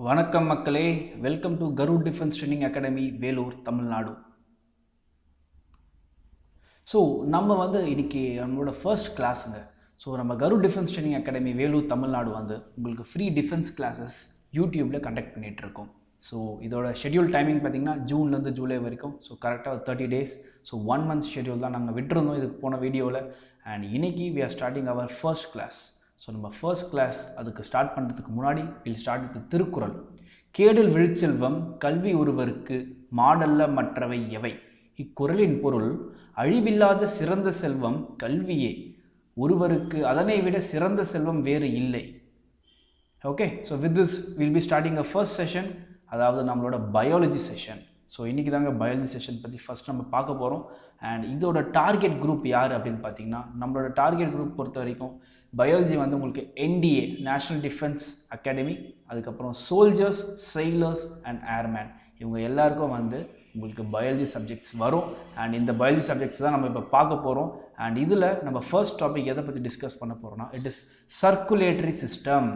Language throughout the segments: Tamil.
வணக்கம் மக்களே, welcome to Garud defence training academy, Vellore, Tamil Nadu. So நம்ம இன்றைக்கி நம்மளோட ஃபர்ஸ்ட் கிளாஸுங்க. ஸோ நம்ம Garud defence training academy, Vellore, Tamil Nadu உங்களுக்கு ஃப்ரீ டிஃபென்ஸ் கிளாஸஸ் யூடியூப்பில் கண்டக்ட் பண்ணிகிட்ருக்கோம். ஸோ இதோட ஷெட்யூல் டைமிங் பார்த்திங்கன்னா ஜூன்லேருந்து ஜூலை வரைக்கும். ஸோ கரெக்டாக 30 days. ஸோ 1 month ஷெட்யூல் தான் நாங்கள் விட்டுருந்தோம் இதுக்கு போன வீடியோவில். அண்ட் இன்றைக்கி we are starting our first class. So நம்ம ஃபர்ஸ்ட் கிளாஸ் அதுக்கு ஸ்டார்ட் பண்ணுறதுக்கு முன்னாடி வில் ஸ்டார்ட் வித் திருக்குறள். கேடில் விழுச்செல்வம் கல்வி ஒருவருக்கு மாடல்ல மற்றவை எவை? இக்குறளின் பொருள், அழிவில்லாத சிறந்த செல்வம் கல்வியே, ஒருவருக்கு அதனை விட சிறந்த செல்வம் வேறு இல்லை. Okay, so with this will be starting a first session, அதாவது நம்மளோட பயாலஜி செஷன். ஸோ இன்றைக்கி தாங்க பயாலஜி செஷன் பற்றி ஃபஸ்ட் நம்ம பார்க்க போகிறோம். அண்ட் இதோட டார்கெட் குரூப் யார் அப்படின்னு பார்த்தீங்கன்னா, நம்மளோட டார்கெட் குரூப் பொறுத்த வரைக்கும் பயாலஜி உங்களுக்கு NDA, நேஷ்னல் டிஃபென்ஸ் அகாடமி, அதுக்கப்புறம் சோல்ஜர்ஸ், செயிலர்ஸ் அண்ட் ஏர்மேன், இவங்க எல்லாருக்கும் உங்களுக்கு பயாலஜி சப்ஜெக்ட்ஸ் வரும். அண்ட் இந்த பயாலஜி சப்ஜெக்ட்ஸ் தான் நம்ம இப்போ பார்க்க போகிறோம். அண்ட் இதில் நம்ம ஃபர்ஸ்ட் டாபிக் எதை பற்றி டிஸ்கஸ் பண்ண போகிறோம்னா, it is circulatory system.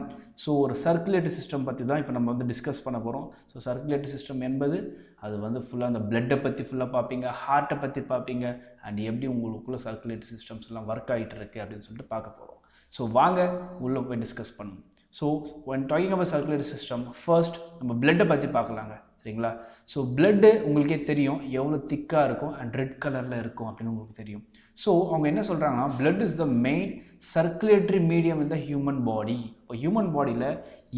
So ஒரு சர்க்குலேட்டரி சிஸ்டம் பற்றி தான் இப்போ நம்ம டிஸ்கஸ் பண்ண போகிறோம். ஸோ சர்க்குலேட்டரி சிஸ்டம் என்பது அது ஃபுல்லாக அந்த பிளட்டை பற்றி ஃபுல்லாக பார்ப்பீங்க, ஹார்ட்டை பற்றி பார்ப்பீங்க, அண்ட் எப்படி உங்களுக்குள்ளே சர்க்குலேட்டரி சிஸ்டம்ஸ் எல்லாம் ஒர்க் ஆகிட்டு இருக்குது அப்படின்னு சொல்லிட்டு பார்க்க போகிறோம். ஸோ வாங்க உள்ளே போய் டிஸ்கஸ் பண்ணுவோம். So when talking about circulatory system, first நம்ம பிளட்டை பற்றி பார்க்கலாங்க, சரிங்களா? ஸோ பிளட்டு உங்களுக்கே தெரியும் எவ்வளோ திக்காக இருக்கும் அண்ட் ரெட் கலரில் இருக்கும் அப்படின்னு உங்களுக்கு தெரியும். ஸோ அவங்க என்ன சொல்கிறாங்கன்னா, blood is the main circulatory medium in the human body. இப்போ ஹியூமன் பாடியில்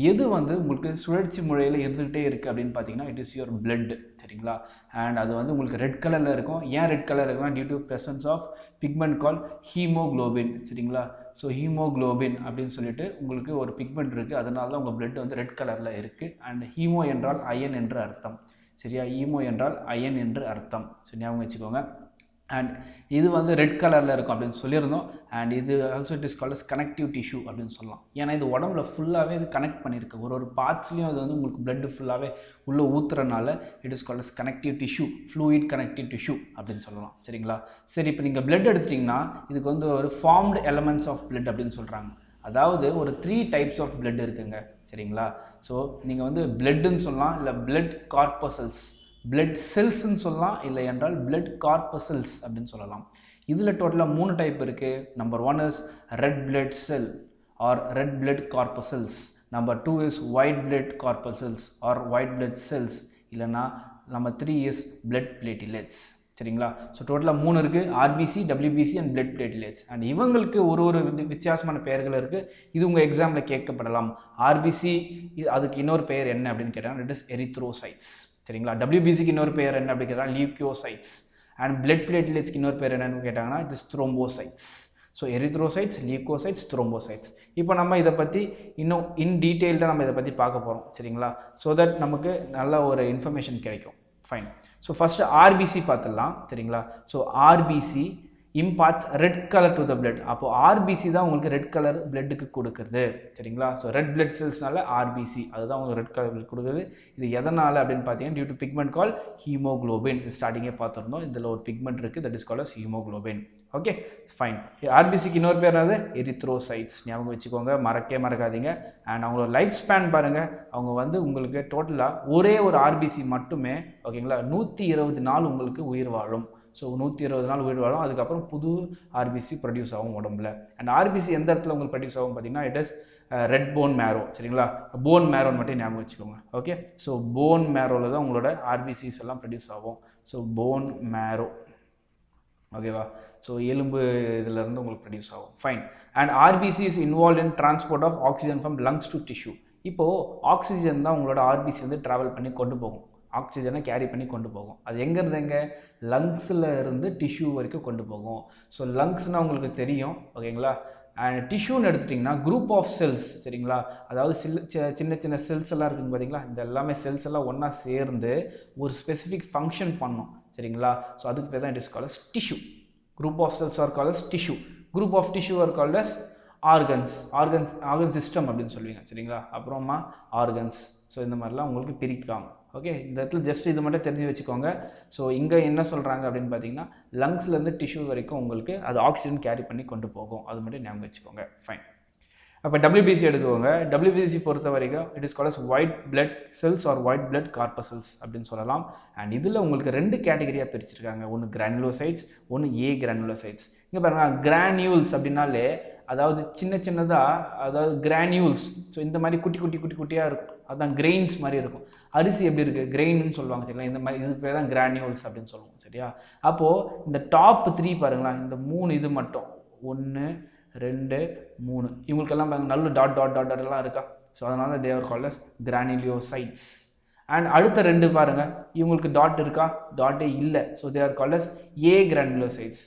எது உங்களுக்கு சுழற்சி முறையில் இருந்துகிட்டே இருக்குது அப்படின்னு பார்த்தீங்கன்னா, இட் இஸ் யுவர் பிளட், சரிங்களா? அண்ட் அது உங்களுக்கு ரெட் கலரில் இருக்கும். ஏன் ரெட் கலர் இருக்குன்னா, due to presence of pigment call haemoglobin, சரிங்களா? ஸோ ஹீமோக்ளோபின் அப்படின்னு சொல்லிட்டு உங்களுக்கு ஒரு பிக்மெண்ட் இருக்குது, அதனால தான் உங்கள் பிளட் ரெட் கலரில் இருக்குது. அண்ட் ஹீமோ என்றால் அயன் என்று அர்த்தம், சரியா? ஹீமோ என்றால் அயன் என்று அர்த்தம், சரி, ஞாபகம் வச்சுக்கோங்க. அண்ட் இது ரெட் கலரில் இருக்கும் அப்படின்னு சொல்லியிருந்தோம். அண்ட் இது also it is called as connective tissue அப்படின்னு சொல்லலாம். ஏன்னா இது உடம்புல ஃபுல்லாகவே இது கனெக்ட் பண்ணியிருக்கு, ஒரு பார்ட்ஸ்லேயும் அது உங்களுக்கு பிளட்டு ஃபுல்லாகவே உள்ளே ஊற்றுறனால it is called as connective tissue, fluid connective tissue அப்படின்னு சொல்லலாம், சரிங்களா? சரி, இப்போ நீங்கள் பிளட் எடுத்துட்டிங்கன்னா இதுக்கு ஒரு ஃபார்ம்டு எலமெண்ட்ஸ் ஆஃப் பிளட் அப்படின்னு சொல்கிறாங்க. அதாவது ஒரு 3 types ஆஃப் பிளட் இருக்குங்க, சரிங்களா? ஸோ நீங்கள் பிளட்டுன்னு சொல்லலாம், இல்லை பிளட் கார்பசல்ஸ், பிளட் செல்ஸ்ன்னு சொல்லலாம், இல்லை என்றால் பிளட் கார்பசல்ஸ் அப்படின்னு சொல்லலாம். இதில் டோட்டலாக 3 டைப் இருக்குது. Number 1 is red blood cell or red blood corpuscles. Number 2 is white blood corpuscles or white blood cells, இல்லைனா நம்பர் 3 இஸ் பிளட் பிளேட்டிலெட்ஸ், சரிங்களா? ஸோ டோட்டலாக 3 இருக்குது, RBC, WBC and blood platelets. And இவங்களுக்கு ஒரு வித்தியாசமான பெயர்கள் இருக்குது. இது உங்கள் எக்ஸாமில் கேட்கப்படலாம். RBC அதுக்கு இன்னொரு பெயர் என்ன அப்படின்னு கேட்டாங்கன்னா, இட் இஸ் எரித்ரோசைட்ஸ், சரிங்களா? WBCக்கு இன்னொரு பேர் என்ன அப்படின்னு கேட்டால் லியூக்கியோசைட்ஸ். அண்ட் பிளட் பிளேட்லெட்ஸ்க்கு இன்னொரு பேர் என்னன்னு கேட்டாங்கன்னா it is thrombocytes. So erythrocytes, leucocytes, thrombocytes. இப்போ நம்ம இதை பற்றி இன்னும் இன் டீட்டெயில்டாக நம்ம இதை பற்றி பார்க்க போகிறோம், சரிங்களா? ஸோ தட் நமக்கு நல்ல ஒரு இன்ஃபர்மேஷன் கிடைக்கும். ஃபைன். ஸோ ஃபஸ்ட்டு RBC பார்த்துடலாம், சரிங்களா? So RBC imparts red colour to the blood. அப்போ RBC தான் உங்களுக்கு ரெட் கலர் பிளட்டுக்கு கொடுக்குறது, சரிங்களா? ஸோ ரெட் பிளட் செல்ஸ்னால RBC அதுதான் உங்களுக்கு ரெட் கலர் பிளட் கொடுக்குது. இது எதனால் அப்படின்னு பார்த்தீங்கன்னா, due to pigment call haemoglobin. ஸ்டார்டிங்கே பார்த்துருந்தோம், இதில் ஒரு பிக்மெண்ட் இருக்குது, that is called as haemoglobin. Okay, fine. RBCக்கு இன்னொரு பேர் அது எரித்ரோசைட்ஸ், ஞாபகம் வச்சுக்கோங்க, மறக்காதீங்க. அண்ட் அவங்களோட லைஃப் ஸ்பேன் பாருங்கள், அவங்க உங்களுக்கு டோட்டலாக ஒரே ஒரு RBC மட்டுமே, ஓகேங்களா, 120 நாள் உங்களுக்கு உயிர் வாழும். ஸோ 120 நாள் உயிர் வாழும். அதுக்கப்புறம் புது RBC ப்ரொடியூஸ் ஆகும் உடம்புல. அண்ட் RBC எந்த இடத்துல உங்களுக்கு ப்ரொடியூஸ் ஆகும் பார்த்தீங்கன்னா, இட் இஸ் ரெட் போன் மேரோ, சரிங்களா? போன் மேரோன்னு மட்டும் ஞாபகம் வச்சுக்கோங்க. ஓகே, ஸோ போன் மேரோவில் தான் உங்களோட RBCs எல்லாம் ப்ரொடியூஸ் ஆகும். ஸோ போன் மேரோ, ஓகேவா? ஸோ எலும்பு இதிலேருந்து உங்களுக்கு ப்ரொடியூஸ் ஆகும். Fine. And RBC is involve in transport of oxygen from lungs to tissue. இப்போது ஆக்சிஜன் தான் உங்களோட RBC ட்ராவல் பண்ணி கொண்டு போகும், ஆக்சிஜனை கேரி பண்ணி கொண்டு போகும். அது எங்கே லங்ஸில் இருந்து டிஷ்யூ வரைக்கும் கொண்டு போகும். ஸோ லங்ஸ்னால் உங்களுக்கு தெரியும், ஓகேங்களா? அண்ட் டிஷ்யூன்னு எடுத்துட்டிங்கன்னா குரூப் ஆஃப் செல்ஸ், சரிங்களா? அதாவது சின்ன செல்ஸ் எல்லாம் இருக்குங்க பார்த்தீங்களா? இந்த எல்லாமே செல்ஸ் எல்லாம் ஒன்றா சேர்ந்து ஒரு ஸ்பெசிஃபிக் ஃபங்க்ஷன் பண்ணும், சரிங்களா? ஸோ அதுக்கு பேர் தான் it is called as tissue. Group of cells are called as tissue. Group of tissue are called as organ system அப்படின்னு சொல்லுவீங்க, சரிங்களா? அப்புறமா ஆர்கன்ஸ். ஸோ இந்த மாதிரிலாம் உங்களுக்கு பிரிக்காமல். ஓகே, இந்த இடத்துல ஜஸ்ட் இது மட்டும் தெரிஞ்சு வச்சுக்கோங்க. ஸோ இங்கே என்ன சொல்கிறாங்க அப்படின்னு பார்த்தீங்கன்னா, லங்ஸ்லேருந்து டிஷ்யூ வரைக்கும் உங்களுக்கு அது ஆக்சிஜன் கேரி பண்ணி கொண்டு போகும், அது மட்டும் ஞாபகம் வச்சுக்கோங்க. ஃபைன். அப்போ WBC எடுத்துக்கோங்க. WBC பொறுத்த வரைக்கும் it is called as white blood cells or white blood corpuscles அப்படின்னு சொல்லலாம். அண்ட் இதில் உங்களுக்கு 2 கேட்டகரியாக பிரிச்சிருக்காங்க. ஒன்று கிரானுலோசைட்ஸ், ஒன்று ஏ கிரானுலோசைட்ஸ். இங்கே பாருங்கள், கிரானியூல்ஸ் அப்படின்னாலே அதாவது சின்னதாக, அதாவது கிரானியூல்ஸ். ஸோ இந்த மாதிரி குட்டியாக இருக்கும், அதுதான் கிரெயின்ஸ் மாதிரி இருக்கும். அரிசி எப்படி இருக்குது, கிரெயின்னு சொல்லுவாங்க சரிங்களா. இந்த மாதிரி இது பேர் தான் கிரானியூல்ஸ் அப்படின்னு சொல்லுவோம் சரியா. அப்போது இந்த டாப் 3 பாருங்களா, இந்த 3 இது மட்டும் 1 2 3 இவங்களுக்கெல்லாம் பாருங்கள் நல்ல டாட் எல்லாம் இருக்கா. ஸோ அதனால they are called as granulocytes. And அடுத்த 2 பாருங்கள், இவங்களுக்கு டாட் இருக்கா, டாட்டே இல்லை. So they are called as agranulocytes.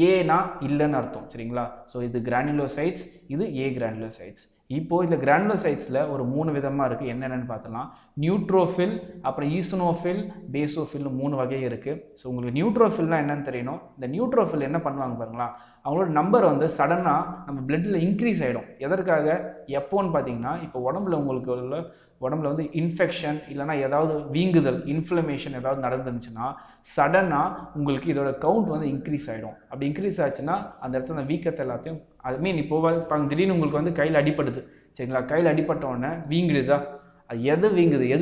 ஏனா இல்லைன்னு அர்த்தம் சரிங்களா. ஸோ இது கிரானுலோசைட்ஸ், இது ஏ கிரானுலோசைட்ஸ். இப்போது இந்த கிரானுலோசைட்ஸில் ஒரு 3 விதமாக இருக்குது. என்னென்னு பார்த்தலாம். நியூட்ரோஃபில், அப்புறம் ஈசனோஃபில், பேசோஃபில்னு 3 வகை இருக்குது. ஸோ உங்களுக்கு நியூட்ரோஃபில்னால் என்னென்னு தெரியணும். இந்த நியூட்ரோஃபில் என்ன பண்ணுவாங்க பாருங்களா, அவங்களோட நம்பர் வந்து சடனாக நம்ம பிளட்டில் இன்க்ரீஸ் ஆகிடும். எதற்காக, எப்போன்னு பார்த்தீங்கன்னா, இப்போ உங்களுக்கு உடம்புல வந்து இன்ஃபெக்ஷன் இல்லைனா ஏதாவது வீங்குதல், இன்ஃப்ளமேஷன் ஏதாவது நடந்துருந்துச்சுன்னா சடனாக உங்களுக்கு இதோட கவுண்ட் வந்து இன்க்ரீஸ் ஆகிடும். அப்படி இன்க்ரீஸ் ஆச்சுன்னா அந்த இடத்துல அந்த வீக்கத்தை எல்லாத்தையும் இப்போ திடீர்னு உங்களுக்கு வந்து கையில் அடிப்படுது சரிங்களா. கையில் அடிப்பட்ட உடனே வீங்குதுதா, அது எது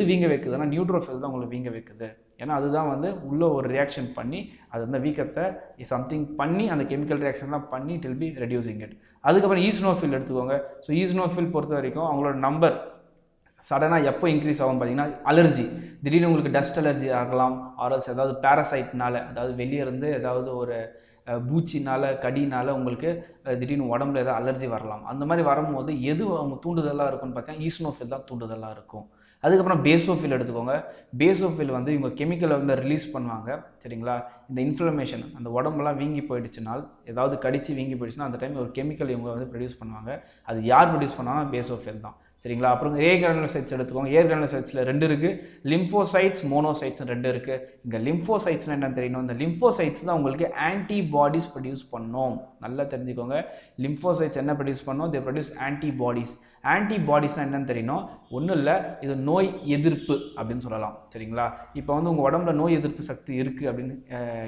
வீங்க வைக்குதுன்னா நியூட்ரோஃபில் தான் உங்களுக்கு வீங்க வைக்குது. ஏன்னா அதுதான் வந்து உள்ள ஒரு ரியாக்ஷன் பண்ணி அது அந்த வீக்கத்தை சம்திங் பண்ணி அந்த கெமிக்கல் ரியாக்ஷன்லாம் பண்ணி it will B reducing it. அதுக்கப்புறம் ஈசனோஃபில் எடுத்துக்கோங்க. ஸோ ஈசனோஃபில் பொறுத்த வரைக்கும் அவங்களோட நம்பர் சடனாக எப்போ இன்க்ரீஸ் ஆகும் பார்த்தீங்கன்னா, அலர்ஜி, திடீர்னு உங்களுக்கு டஸ்ட் அலர்ஜி ஆகலாம், ஆர்எல்ஸ் ஏதாவது பேரசைட்னால, அதாவது வெளியே இருந்து ஏதாவது ஒரு பூச்சினால் கடினால் உங்களுக்கு திடீர்னு உடம்புல ஏதாவது அலர்ஜி வரலாம். அந்த மாதிரி வரும்போது எது அவங்க தூண்டுதலாக இருக்கும்னு பார்த்தீங்கன்னா ஈசனோஃபில் தான் தூண்டுதலாக இருக்கும். அதுக்கப்புறம் பேசோஃபில் எடுத்துக்கோங்க. பேசோஃபில் வந்து இவங்க கெமிக்கலை வந்து ரிலீஸ் பண்ணுவாங்க சரிங்களா. இந்த இன்ஃப்ளமேஷன் அந்த உடம்புலாம் வீங்கி போயிடுச்சுனால், ஏதாவது கடிச்சு வீங்கி போயிடுச்சுன்னா அந்த டைம் ஒரு கெமிக்கல் இவங்க வந்து ப்ரொடியூஸ் பண்ணுவாங்க. அது யார் ப்ரொடியூஸ் பண்ணாங்கன்னா பேசோஃபில் தான் சரிங்களா. அப்புறம் ஏ கிரானுலோசைட்ஸ் எடுத்துக்கோங்க. ஏ கிரானுலோசைட்ஸில் 2 இருக்குது. லிம்போசைட்ஸ், மோனோசைட்ஸ் 2 இருக்குது. இங்கே லிம்போசைட்ஸ்னால் என்ன தெரியணும். இந்த லிம்போசைட்ஸ் தான் உங்களுக்கு ஆன்டிபாடிஸ் ப்ரொடியூஸ் பண்ணோம். நல்லா தெரிஞ்சுக்கோங்க. லிம்போசைட்ஸ் என்ன ப்ரொடியூஸ் பண்ணோம், தே ப்ரொடியூஸ் ஆன்டிபாடிஸ். ஆன்டிபாடிஸ்னால் என்னன்னு தெரியணும். ஒன்றும் இல்லை, இது நோய் எதிர்ப்பு அப்படின்னு சொல்லலாம் சரிங்களா. இப்போ வந்து உங்கள் உடம்புல நோய் எதிர்ப்பு சக்தி இருக்குது அப்படின்னு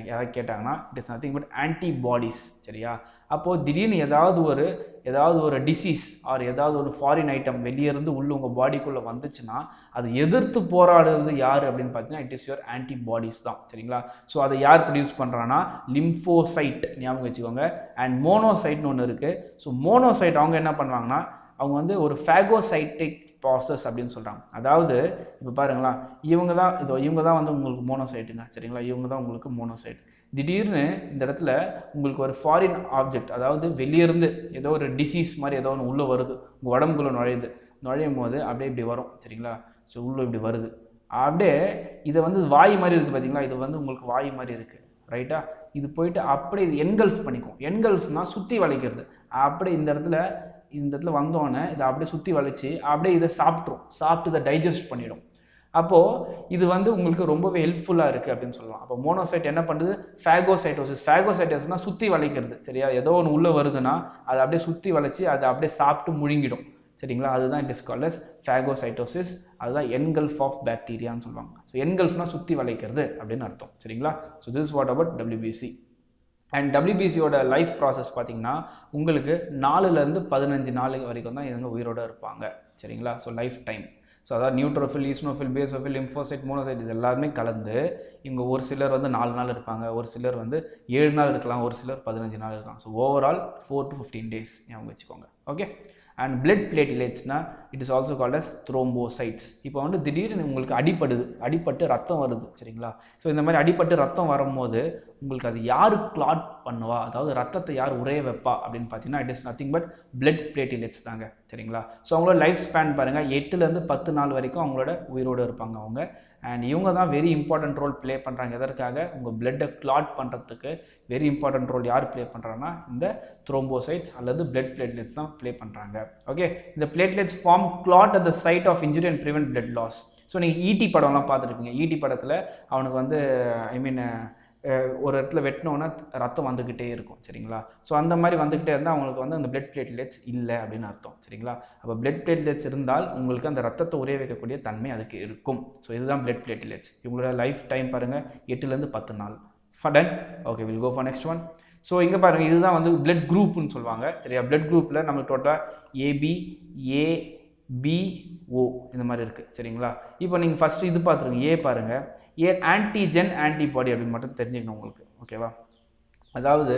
யாராவது கேட்டாங்கன்னா it is nothing but antibodies சரியா. அப்போது திடீர்னு ஏதாவது ஒரு டிசீஸ் ஆர் ஏதாவது ஒரு ஃபாரின் ஐட்டம் வெளியேருந்து உள்ள உங்கள் பாடிக்குள்ளே வந்துச்சுன்னா அது எதிர்த்து போராடுறது யார் அப்படின்னு பார்த்தீங்கன்னா இட் இஸ் யுவர் ஆன்டிபாடிஸ் தான் சரிங்களா. ஸோ அதை யார் ப்ரொடியூஸ் பண்ணுறான்னா லிம்போசைட், ஞாபகம் வச்சுக்கோங்க. அண்ட் மோனோசைட்னு ஒன்று இருக்குது. ஸோ மோனோசைட் அவங்க என்ன பண்ணுவாங்கன்னா, அவங்க வந்து ஒரு ஃபேகோசைட்டிக் ப்ராசஸ் அப்படின்னு சொல்கிறாங்க. அதாவது இப்போ பாருங்களா, இவங்க தான் வந்து உங்களுக்கு மோனோசைட்டுங்க சரிங்களா. இவங்க தான் உங்களுக்கு மோனோசைட். திடீர்னு இந்த இடத்துல உங்களுக்கு ஒரு ஃபாரின் ஆப்ஜெக்ட், அதாவது வெளியிருந்து ஏதோ ஒரு டிசீஸ் மாதிரி ஏதோ ஒன்று உள்ளே வருது, உங்கள் உடம்புக்குள்ளே நுழையும் போது அப்படியே இப்படி வரும் சரிங்களா. ஸோ உள்ளே இப்படி வருது, அப்படியே இதை வந்து வாய் மாதிரி இருக்குது பார்த்தீங்களா. இது வந்து உங்களுக்கு வாய் மாதிரி இருக்குது ரைட்டா. இது போயிட்டு அப்படியே இது என்கல்ஃப் பண்ணிக்கும். என்கல்ஃப்னால் சுற்றி வளைக்கிறது. அப்படியே இந்த இடத்துல வந்தோடனே இதை அப்படியே சுற்றி வளைச்சி அப்படியே இதை சாப்பிட்டு இதை டைஜஸ்ட் பண்ணிடும். அப்போது இது வந்து உங்களுக்கு ரொம்பவே ஹெல்ப்ஃபுல்லாக இருக்குது அப்படின்னு சொல்லலாம். அப்போ மோனோசைட் என்ன பண்ணுறது, ஃபேகோசைட்டோசிஸ்னால் சுற்றி வளைக்கிறது சரியா. ஏதோ ஒன்று உள்ளே வருதுன்னா அதை அப்படியே சுற்றி வளைச்சி அதை அப்படியே சாப்பிட்டு முழுங்கிடும் சரிங்களா. அதுதான் it is called as phagocytosis. அதுதான் என்கல்ஃப் ஆஃப் பாக்டீரியான்னு சொல்லுவாங்க. ஸோ என்கல்ஃப்னால் சுற்றி வளைக்கிறது அப்படின்னு அர்த்தம் சரிங்களா. So this is what about WBC. And WBCயோட லைஃப் ப்ராசஸ் பார்த்திங்கன்னா உங்களுக்கு 4லேருந்து 15 நாள் வரைக்கும் தான் இவங்க உயிரோடு இருப்பாங்க சரிங்களா. So life time. ஸோ அதாவது நியூட்ரோஃபில், ஈசனோஃபில், பேசோஃபில், லிம்போசைட், மோனோசைட் இது எல்லாருமே கலந்து இவங்க ஒரு சிலர் வந்து 4 நாள் இருப்பாங்க, ஒரு சிலர் வந்து 7 நாள் இருக்கலாம், ஒரு சிலர் 15 நாள் இருக்கலாம். ஸோ ஓவரால் 4 to 15 days ஞாபகம் வச்சுக்கோங்க ஓகே. அண்ட் பிளட் பிளேட்லெட்ஸ்னால் it is also called as thrombocytes. இப்போ வந்து திடீர்னு உங்களுக்கு அடிபட்டு ரத்தம் வருது சரிங்களா. ஸோ இந்த மாதிரி அடிபட்டு ரத்தம் வரும்போது உங்களுக்கு அது யார் கிளாட் பண்ணுவா, அதாவது ரத்தத்தை யார் உரைய வைப்பா அப்படின்னு பார்த்தீங்கன்னா it is nothing but blood platelets தாங்க சரிங்களா. ஸோ அவங்களோட லைஃப் ஸ்பேன் பாருங்கள், 8லேருந்து 10 நாள் வரைக்கும் அவங்களோட உயிரோடு இருப்பாங்க அவங்க. அண்ட் இவங்க தான் வெரி இம்பார்ட்டன்ட் ரோல் ப்ளே பண்ணுறாங்க. எதற்காக, உங்கள் பிளட்டை கிளாட் பண்ணுறதுக்கு வெரி இம்பார்ட்டன்ட் ரோல் யார் ப்ளே பண்ணுறாங்கன்னா இந்த த்ரோம்போசைட்ஸ் அல்லது பிளட் பிளேட்லெட்ஸ் தான் ப்ளே பண்ணுறாங்க ஓகே. இந்த platelets form clot at the site of injury and prevent blood loss. So நீங்கள் ஈடி படம்லாம் பார்த்துருப்பீங்க. ஈடி படத்தில் அவனுக்கு வந்து ஒரு இடத்துல வெட்டினோன்னா ரத்தம் வந்துக்கிட்டே இருக்கும் சரிங்களா. ஸோ அந்த மாதிரி வந்துக்கிட்டே இருந்தால் அவங்களுக்கு வந்து அந்த பிளட் பிளேட்லெட்ஸ் இல்லை அப்படின்னு அர்த்தம் சரிங்களா. அப்போ பிளட் பிளேட்லெட்ஸ் இருந்தால் உங்களுக்கு அந்த ரத்தத்தை உரைய வைக்கக்கூடிய தன்மை அதுக்கு இருக்கும். ஸோ இதுதான் பிளட் பிளேட்லெட்ஸ். இவங்களோட லைஃப் டைம் பாருங்கள் 8லேருந்து 10 நாள். Done okay, will go for next one. So இங்கே பாருங்கள், இதுதான் வந்து பிளட் குரூப்னு சொல்லுவாங்க. சரியா, பிளட் குரூப்பில் நம்மளுக்கு டோட்டலாக ஏபி, ஏபிஓ இந்த மாதிரி இருக்குது. சரிங்களா, இப்போ நீங்கள் ஃபஸ்ட்டு இது பார்த்துருங்க, ஏ பாருங்கள். ஏ ஆன்டிஜென் ஆன்டிபாடி அப்படின்னு மட்டும் தெரிஞ்சுக்கணும் உங்களுக்கு. ஓகேவா, அதாவது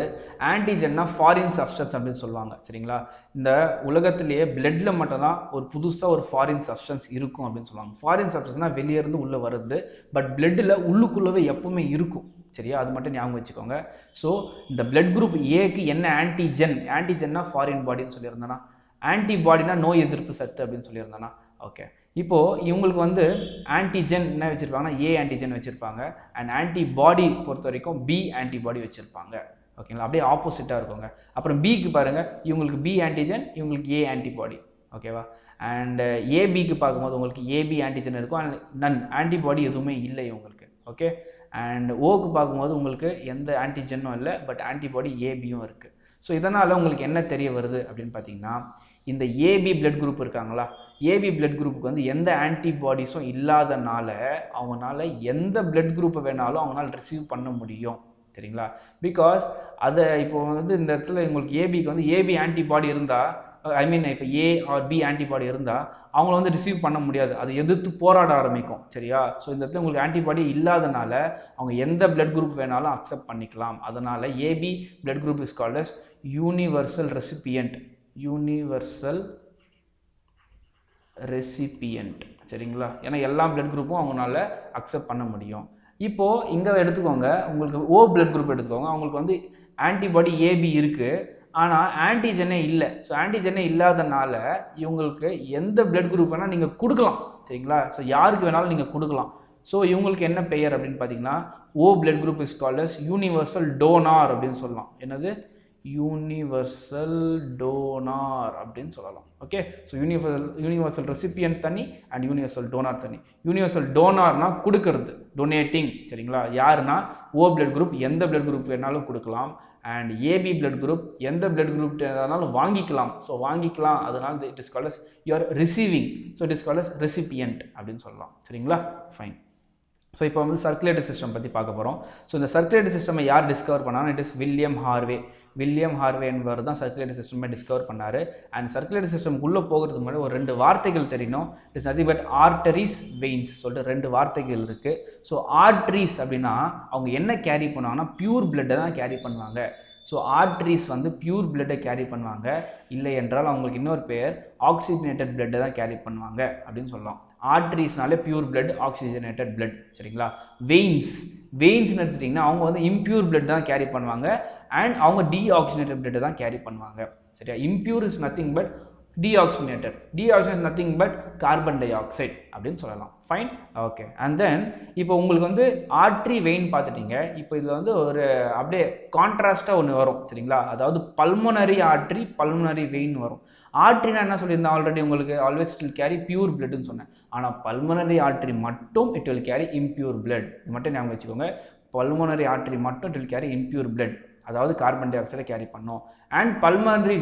ஆன்டிஜென்னா ஃபாரின் சப்ஸ்டன்ஸ் அப்படின்னு சொல்லுவாங்க. சரிங்களா, இந்த உலகத்திலேயே பிளட்டில் மட்டும்தான் ஒரு புதுசாக ஒரு ஃபாரின் சப்ஸ்டன்ஸ் இருக்கும் அப்படின்னு சொல்லுவாங்க. ஃபாரின் சப்ஸ்டன்ஸ்னால் வெளியேருந்து உள்ளே வருது, பட் பிளட்டில் உள்ளுக்குள்ளவே எப்பவுமே இருக்கும். சரியா, அது மட்டும் ஞாபகம் வச்சுக்கோங்க. ஸோ இந்த பிளட் குரூப் ஏக்கு என்ன ஆன்டிஜென், ஆன்டிஜென்னா ஃபாரின் பாடின்னு சொல்லியிருந்தேன்னா, ஆன்டிபாடினா நோய் எதிர்ப்பு சத்து அப்படின்னு சொல்லியிருந்தேன்னா. ஓகே, இப்போது இவங்களுக்கு வந்து ஆன்டிஜென் என்ன வச்சுருப்பாங்கன்னா ஏ ஆன்டிஜென் வச்சுருப்பாங்க, அண்ட் ஆன்டிபாடி பொறுத்த வரைக்கும் பி ஆன்டிபாடி வச்சுருப்பாங்க. ஓகேங்களா, அப்படியே ஆப்போசிட்டாக இருக்குங்க. அப்புறம் பிக்கு பாருங்கள், இவங்களுக்கு பி ஆன்டிஜென், இவங்களுக்கு ஏ ஆன்டிபாடி. ஓகேவா, அண்ட் ஏபிக்கு பார்க்கும்போது உங்களுக்கு ஏபி ஆன்டிஜென் இருக்கும், அண்ட் நன் ஆன்டிபாடி எதுவுமே இல்லை இவங்களுக்கு. ஓகே, அண்ட் ஓக்கு பார்க்கும்போது உங்களுக்கு எந்த ஆன்டிஜென்னும் இல்லை, பட் ஆன்டிபாடி ஏபியும் இருக்குது. ஸோ இதனால் உங்களுக்கு என்ன தெரிய வருது அப்படின்னு பார்த்தீங்கன்னா, இந்த ஏபி பிளட் குரூப் இருக்காங்களா, ஏபி பிளட் குரூப்புக்கு வந்து எந்த ஆன்டிபாடிஸும் இல்லாதனால அவங்களால எந்த பிளட் குரூப்பை வேணாலும் அவங்களால ரிசீவ் பண்ண முடியும். சரிங்களா, பிகாஸ் அதை இப்போ வந்து இந்த இடத்துல உங்களுக்கு ஏபிக்கு வந்து ஏபி ஆன்டிபாடி இருந்தால், ஐ மீன் இப்போ ஏ ஆர் பி ஆன்டிபாடி இருந்தால் அவங்கள வந்து ரிசீவ் பண்ண முடியாது, அதை எதிர்த்து போராட ஆரம்பிக்கும். சரியா, ஸோ இந்த இடத்துல உங்களுக்கு ஆன்டிபாடி இல்லாதனால அவங்க எந்த பிளட் குரூப் வேணாலும் அக்செப்ட் பண்ணிக்கலாம். அதனால் AB blood group is called as universal recipient. Universal recipient. சரிங்களா, ஏன்னா எல்லா பிளட் குரூப்பும் அவங்களால அக்செப்ட் பண்ண முடியும். இப்போது இங்கே எடுத்துக்கோங்க, உங்களுக்கு ஓ பிளட் குரூப் எடுத்துக்கோங்க, அவங்களுக்கு வந்து ஆன்டிபாடி ஏபி இருக்குது, ஆனால் ஆன்டிஜெனே இல்லை. ஸோ ஆன்டிஜெனே இல்லாதனால இவங்களுக்கு எந்த பிளட் குரூப் வேணால் நீங்கள் கொடுக்கலாம். சரிங்களா, ஸோ யாருக்கு வேணாலும் நீங்கள் கொடுக்கலாம். ஸோ இவங்களுக்கு என்ன பெயர் அப்படின்னு பார்த்தீங்கன்னா, O blood group is called as universal donor அப்படின்னு சொல்லலாம். என்னது, யூனிவர்சல் டோனார் அப்படின்னு சொல்லலாம். ஓகே, ஸோ யூனிவர்சல் ரெசிபியன்ட் தனி அண்ட் யூனிவர்சல் டோனார் தனி. யூனிவர்சல் டோனார்னா கொடுக்கறது, டொனேட்டிங். சரிங்களா, யாருன்னா ஓ பிளட் குரூப் எந்த பிளட் குரூப் வேணாலும் கொடுக்கலாம், அண்ட் ஏபி பிளட் குரூப் எந்த பிளட் குரூப் வேணாலும் வாங்கிக்கலாம். ஸோ வாங்கிக்கலாம், அதனால it is called as you are receiving. So it is called as recipient அப்படின்னு சொல்லலாம். சரிங்களா, ஃபைன். ஸோ இப்போ வந்து சர்க்குலேட்டரி சிஸ்டம் பற்றி பார்க்க போகிறோம். ஸோ இந்த சர்க்குலேட்டரி சிஸ்டமை யார் டிஸ்கவர் பண்ணாங்கன்னா, it is William Harvey. William Harvey என்பவர் தான் சர்க்குலேட்டரி சிஸ்டமே டிஸ்கவர் பண்ணார். அண்ட் சர்க்குலேட்டரி சிஸ்டம்குள்ளே போகிறதுக்கு முன்னாடி ஒரு 2 வார்த்தைகள் தெரியணும். It is nothing but arteries, veins சொல்லிட்டு 2 வார்த்தைகள் இருக்குது. ஸோ ஆர்டரிஸ் அப்படின்னா அவங்க என்ன கேரி பண்ணுவாங்கன்னா பியூர் பிளட்டை தான் கேரி பண்ணுவாங்க. ஸோ ஆர்டரிஸ் வந்து பியூர் பிளட்டை கேரி பண்ணுவாங்க, இல்லை என்றால் அவங்களுக்கு இன்னொரு பேர் ஆக்சிஜனேட்டட் பிளட்டை தான் கேரி பண்ணுவாங்க அப்படின்னு சொல்லலாம். ஆர்டரிஸ்னாலே பியூர் பிளட், ஆக்சிஜனேட்டட் பிளட். சரிங்களா, வெயின்ஸ்னு எடுத்துட்டிங்கன்னா அவங்க வந்து இம்பியூர் பிளட் தான் கேரி பண்ணுவாங்க, அண்ட் அவங்க டீஆக்சிஜனேட்டட் பிளட்டை தான் கேரி பண்ணுவாங்க. சரியா, impure is nothing but deoxygenated nothing but carbon di oxide அப்படின்னு சொல்லலாம். Fine, okay. அண்ட் தென் இப்போ உங்களுக்கு வந்து ஆர்ட்ரி வெயின் பார்த்துட்டீங்க. இப்போ இதில் வந்து ஒரு அப்படியே கான்ட்ராஸ்ட்டாக ஒன்று வரும். சரிங்களா, அதாவது பல்மோனரி ஆர்ட்ரி, பல்மோனரி வெயின் வரும். ஆர்ட்ரினா என்ன சொல்லியிருந்தேன் ஆல்ரெடி உங்களுக்கு, always it will carry pure பிளட்னு சொன்னேன். ஆனால் பல்மோனரி ஆர்ட்ரி மட்டும் it will carry impure blood. இது மட்டும் ஞாபகம் வச்சுக்கோங்க. பல்மோனரி ஆர்ட்ரி மட்டும் it will carry impure blood, அதாவது கார்பன் டை ஆக்சைடை கேரி பண்ணோம். அண்ட் பல்மனரி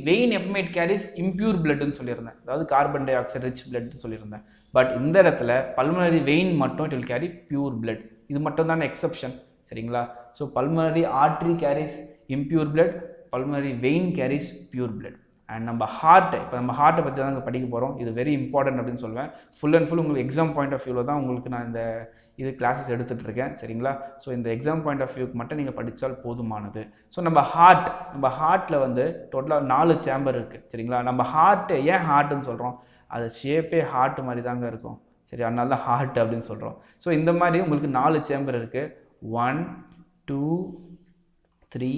வெயின் எப்பவுமே இட் கேரிஸ் இம்பியூர் பிளட்னு சொல்லியிருந்தேன், அதாவது கார்பன் டை ஆக்சைடு ரிச் பிளட்னு சொல்லியிருந்தேன். பட் இந்த இடத்துல பல்மனரி வெயின் மட்டும் it will carry pure blood. இது மட்டும் தான் எக்ஸப்ஷன். சரிங்களா, so pulmonary artery carries impure blood, pulmonary vein carries pure blood. And நம்ம ஹார்ட், இப்போ நம்ம ஹார்ட்டை பற்றி தான் நாங்கள் படிக்க போகிறோம். இது வெரி இம்பார்ட்டன்ட் அப்படின்னு சொல்லுவேன். ஃபுல் அண்ட் ஃபுல் உங்களுக்கு எக்ஸாம் பாயிண்ட் ஆஃப் வியூவில் தான் உங்களுக்கு நான் இந்த இது கிளாஸஸ் எடுத்துகிட்டு இருக்கேன். சரிங்களா, ஸோ இந்த எக்ஸாம் பாயிண்ட் ஆஃப் வியூக்கு மட்டும் நீங்கள் படித்தால் போதுமானது. ஸோ நம்ம ஹார்ட்டில் வந்து டோட்டலாக 4 சேம்பர் இருக்குது. சரிங்களா, நம்ம ஹார்ட்டு ஏன் ஹார்ட்டுன்னு சொல்கிறோம், அது ஷேப்பே ஹார்ட் மாதிரி தாங்க இருக்கும். சரி, அதனால தான் ஹார்ட் அப்படின்னு சொல்கிறோம். ஸோ இந்த மாதிரி உங்களுக்கு 4 சேம்பர் இருக்குது. 1 2 3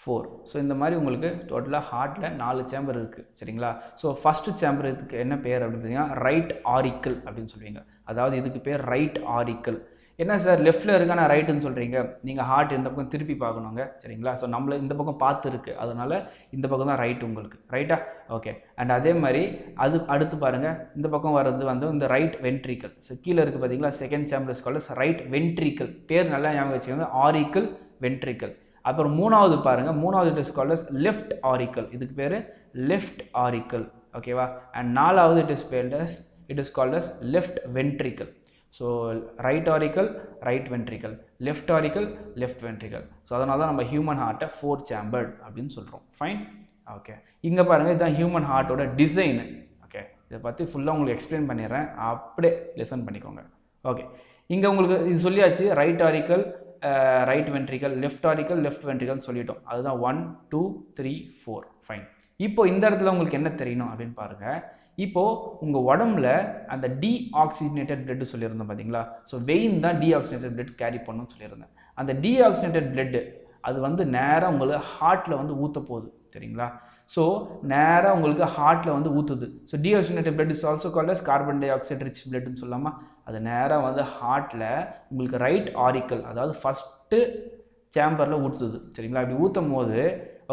4. ஸோ இந்த மாதிரி உங்களுக்கு டோட்டலாக ஹார்ட்டில் 4 சேம்பர் இருக்குது. சரிங்களா, ஸோ ஃபஸ்ட்டு சேம்பர் இதுக்கு என்ன பேர் அப்படின்னு பார்த்தீங்கன்னா ரைட் ஆரிக்கிள் அப்படின்னு சொல்லுவீங்க. அதாவது இதுக்கு பேர் ரைட் ஆரிக்கிள். என்ன சார் லெஃப்ட்டில் இருக்கா, நான் ரைட்டுன்னு சொல்கிறீங்க, நீங்கள் ஹார்ட் இந்த பக்கம் திருப்பி பார்க்கணுங்க. சரிங்களா, ஸோ நம்மள இந்த பக்கம் பார்த்து இருக்குது, அதனால் இந்த பக்கம் தான் ரைட் உங்களுக்கு. ரைட்டா, ஓகே. அண்ட் அதே மாதிரி அது அடுத்து பாருங்கள், இந்த பக்கம் வர்றது வந்து இந்த ரைட் வென்ட்ரிக்கல். ஸோ கீழே இருக்குது பார்த்தீங்களா, second chamber is called as right ventricle. பேர் நல்லா ஞாபகம் வச்சுக்கோங்க, ஆரிக்கிள் வென்ட்ரிக்கல். அப்புறம் மூணாவது பாருங்கள், மூணாவது it is called as left auricle. இதுக்கு பேர் லெஃப்ட் ஆரிக்கிள். ஓகேவா, அண்ட் நாலாவது it is called as left ventricle. So right auricle right ventricle, left auricle left ventricle. So அதனால தான் நம்ம ஹியூமன் ஹார்ட்டை 4 சேம்பர்ட் அப்படின்னு சொல்கிறோம். ஃபைன். ஓகே, இங்கே பாருங்கள், இதுதான் ஹியூமன் ஹார்ட்டோட டிசைனு. ஓகே, இதை பற்றி ஃபுல்லாக உங்களுக்கு எக்ஸ்பிளைன் பண்ணிடுறேன், அப்படியே லிசன் பண்ணிக்கோங்க. ஓகே, இங்கே உங்களுக்கு இது சொல்லியாச்சு, right auricle right ventricle, left auricle left ventricle சொல்லிட்டோம். அதுதான் 1 2 3 4. ஃபைன். இப்போ இந்த இடத்துல உங்களுக்கு என்ன தெரியணும் அப்படின்னு பாருங்கள். இப்போது உங்கள் உடம்புல அந்த டீஆக்சிஜனேட்டட் பிளட் சொல்லியிருந்தோம் பார்த்தீங்களா? ஸோ வெயின் தான் டீஆக்சிஜனேட்டட் பிளட் கேரி பண்ணணும்னு சொல்லியிருந்தேன். அந்த டீஆக்சிஜனேட்டட் பிளட் அது வந்து நேராக உங்களுக்கு ஹார்ட்டில் வந்து ஊற்ற போகுது, சரிங்களா? ஸோ நேராக உங்களுக்கு ஹார்ட்டில் வந்து ஊற்றுது. So deoxygenated blood is also called as carbon dioxide rich பிளட்னு சொல்லாமா? அது நேராக வந்து ஹார்ட்டில் உங்களுக்கு ரைட் ஆரிக்கல், அதாவது ஃபஸ்ட்டு சேம்பரில் ஊற்றுது, சரிங்களா? அப்படி ஊற்றும் போது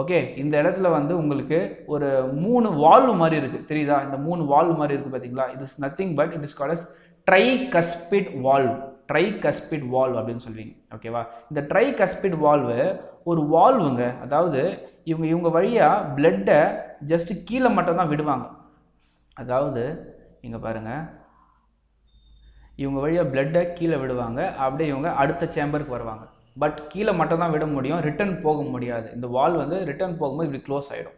ஓகே, இந்த இடத்துல வந்து உங்களுக்கு ஒரு 3 வால்வு மாதிரி இருக்குது, தெரியுதா? இந்த 3 வால்வு மாதிரி இருக்குது பார்த்தீங்களா? இது is nothing but it is called as tricuspid valve. Tricuspid valve அப்படின்னு சொல்லுவீங்க, ஓகேவா? இந்த ட்ரைகஸ்பிட் வால்வு ஒரு வால்வுங்க, அதாவது இவங்க வழியாக பிளட்டை ஜஸ்ட் கீழே மட்டும் தான் விடுவாங்க. அதாவது இங்கே பாருங்கள், இவங்க வழியாக பிளட்டை கீழே விடுவாங்க, அப்படியே இவங்க அடுத்த சேம்பருக்கு வருவாங்க. பட் கீழே மட்டும் தான் விட முடியும், ரிட்டர்ன் போக முடியாது. இந்த வால் வந்து ரிட்டர்ன் போகும்போது இப்படி க்ளோஸ் ஆகிடும்,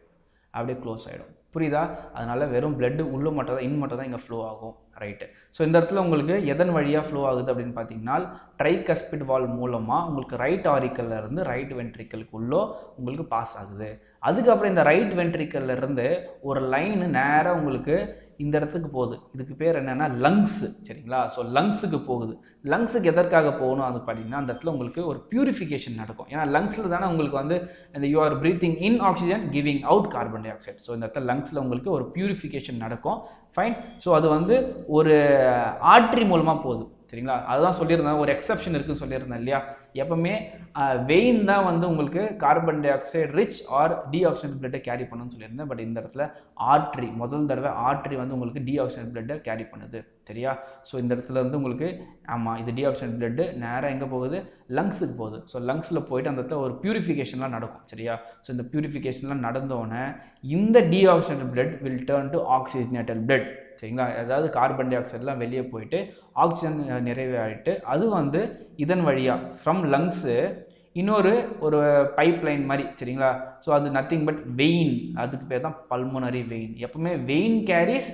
அப்படியே க்ளோஸ் ஆகிடும், புரியுதா? அதனால் வெறும் பிளட்டு உள்ளே மட்டும் தான், மட்டும் தான் இங்கே ஃப்ளோ ஆகும், ரைட்டு? ஸோ இந்த இடத்துல உங்களுக்கு எதன் வழியாக ஃப்ளோ ஆகுது அப்படின்னு பார்த்தீங்கன்னா, ட்ரைகஸ்பிட் வால் மூலமாக உங்களுக்கு ரைட் ஆரிக்கல்ல இருந்து ரைட் வென்ட்ரிக்கலுக்குள்ளே உங்களுக்கு பாஸ் ஆகுது. அதுக்கப்புறம் இந்த ரைட் வென்ட்ரிக்கல்ல இருந்து ஒரு லைனு நேராக உங்களுக்கு இந்த இடத்துக்கு போகுது. இதுக்கு பேர் என்னென்னா லங்ஸு, சரிங்களா? ஸோ லங்ஸுக்கு போகுது. லங்ஸுக்கு எதற்காக போகணும் அது பார்த்தீங்கன்னா, அந்த இடத்துல உங்களுக்கு ஒரு பியூரிஃபிகேஷன் நடக்கும். ஏன்னா லங்ஸில் தானே உங்களுக்கு வந்து இந்த you are breathing in oxygen giving out carbon di oxide. So இந்த இடத்துல லங்ஸில் உங்களுக்கு ஒரு பியூரிஃபிகேஷன் நடக்கும். ஃபைன். ஸோ அது வந்து ஒரு ஆர்ட்ரி மூலமாக போகுது, சரிங்களா? அதுதான் சொல்லியிருந்தேன், ஒரு எக்ஸப்ஷன் இருக்குன்னு சொல்லியிருந்தேன் இல்லையா? எப்பவுமே வெயின் தான் வந்து உங்களுக்கு carbon dioxide rich or deoxygenated பிளட்டை கேரி பண்ணணும்னு சொல்லியிருந்தேன். பட் இந்த இடத்துல ஆர்ட்ரி, முதல் தடவை ஆர்ட்ரி வந்து உங்களுக்கு டீஆக்சிஜனேட்டட் பிளட்டை கேரி பண்ணுது, சரியா? ஸோ இந்த இடத்துல வந்து உங்களுக்கு ஆமாம், இது டீஆக்சிஜனேட்டட் பிளட்டு நேராக எங்கே போகுது? லங்ஸுக்கு போகுது. ஸோ லங்ஸில் போயிட்டு அந்த இடத்துல ஒரு பியூரிஃபிகேஷன்லாம் நடக்கும், சரியா? ஸோ இந்த பியூரிஃபிகேஷன்லாம் நடந்தோடனே இந்த deoxygenated blood will turn to oxygenated blood, சரிங்களா? அதாவது கார்பன் டை ஆக்சைடெலாம் வெளியே போயிட்டு ஆக்சிஜன் நிறைவாயிட்டு அது வந்து இதன் வழியாக ஃப்ரம் லங்ஸு இன்னொரு ஒரு பைப் லைன் மாதிரி, சரிங்களா? ஸோ அது நத்திங் பட் வெயின், அதுக்கு பேர் தான் பல்மோனரி வெயின். எப்பவுமே வெயின் கேரிஸ்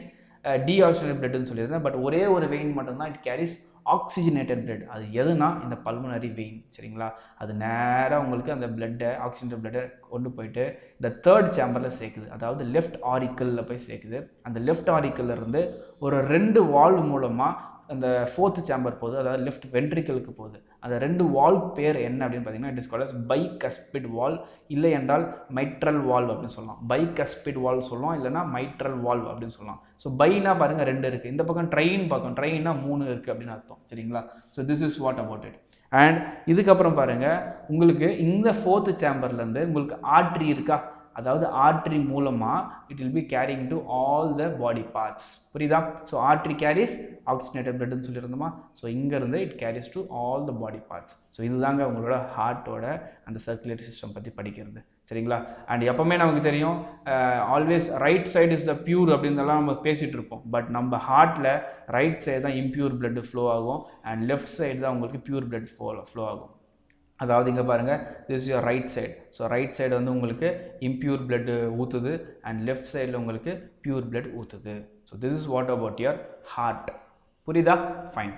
டீஆக்சிஜனேட்டட் பிளட்னு சொல்லியிருந்தேன். பட் ஒரே ஒரு வெயின் மட்டும்தான் இட் கேரிஸ் ஆக்சிஜனேட்டட் பிளட். அது எதுனா இந்த பல்மோனரி வெயின், சரிங்களா? அது நேராக உங்களுக்கு அந்த பிளட்டை, ஆக்சிஜனேட்டட் பிளட்டை கொண்டு போயிட்டு இந்த 3rd சேம்பரில் சேர்க்குது, அதாவது லெஃப்ட் ஆரிக்கலில் போய் சேர்க்குது. அந்த லெஃப்ட் ஆரிக்கல்ல இருந்து ஒரு 2 வால்வு மூலமாக அந்த 4th சேம்பர் போகுது, அதாவது லெஃப்ட் வென்ட்ரிக்கலுக்கு போகுது. அந்த 2 வால் பேர் என்ன அப்படின்னு பார்த்தீங்கன்னா, it is called as bicuspid valve, இல்லை என்றால் மைட்ரல் வால்வ் அப்படின்னு சொல்லலாம். பைகஸ்பிட் வால்வ் சொல்லலாம், இல்லைனா மைட்ரல் வால்வ் அப்படின்னு சொல்லலாம். ஸோ பைனா பாருங்கள் 2 இருக்குது, இந்த பக்கம் ட்ரெயின் பார்த்தோம், ட்ரெயின்னா 3 இருக்குது அப்படின்னு அர்த்தம், சரிங்களா? So this is what about it. And இதுக்கப்புறம் பாருங்கள், உங்களுக்கு இந்த 4th சேம்பர்லேருந்து உங்களுக்கு ஆர்ட்ரி இருக்கா? அதாவது ஆர்ட்ரி மூலமாக it will be carrying to all the body parts, புரியுதா? ஸோ ஆர்ட்ரி கேரிஸ் ஆக்சிஜனேட்டட் பிளட்னு சொல்லியிருந்தோமா? ஸோ இங்கேருந்து it carries to all the body parts. So இதுதாங்க உங்களோட ஹார்ட்டோட அந்த சர்க்குலேட்டரி சிஸ்டம் பற்றி படிக்கிறது, சரிங்களா? அண்ட் எப்போவுமே நமக்கு தெரியும், always right side is the pure அப்படின்றலாம் நம்ம பேசிகிட்டு இருப்போம். பட் நம்ம ஹார்ட்டில் ரைட் சைடு தான் இம்பியூர் பிளட் ஃப்ளோ ஆகும், அண்ட் லெஃப்ட் சைடு தான் உங்களுக்கு பியூர் பிளட் ஃப்ளோ ஆகும். அதாவது இங்கே பாருங்கள், this is your right side. So right side வந்து உங்களுக்கு இம்பியூர் பிளட் ஊற்றுது, அண்ட் லெஃப்ட் சைடில் உங்களுக்கு பியூர் பிளட் ஊற்றுது. So this is what about your heart, புரியுதா? ஃபைன்.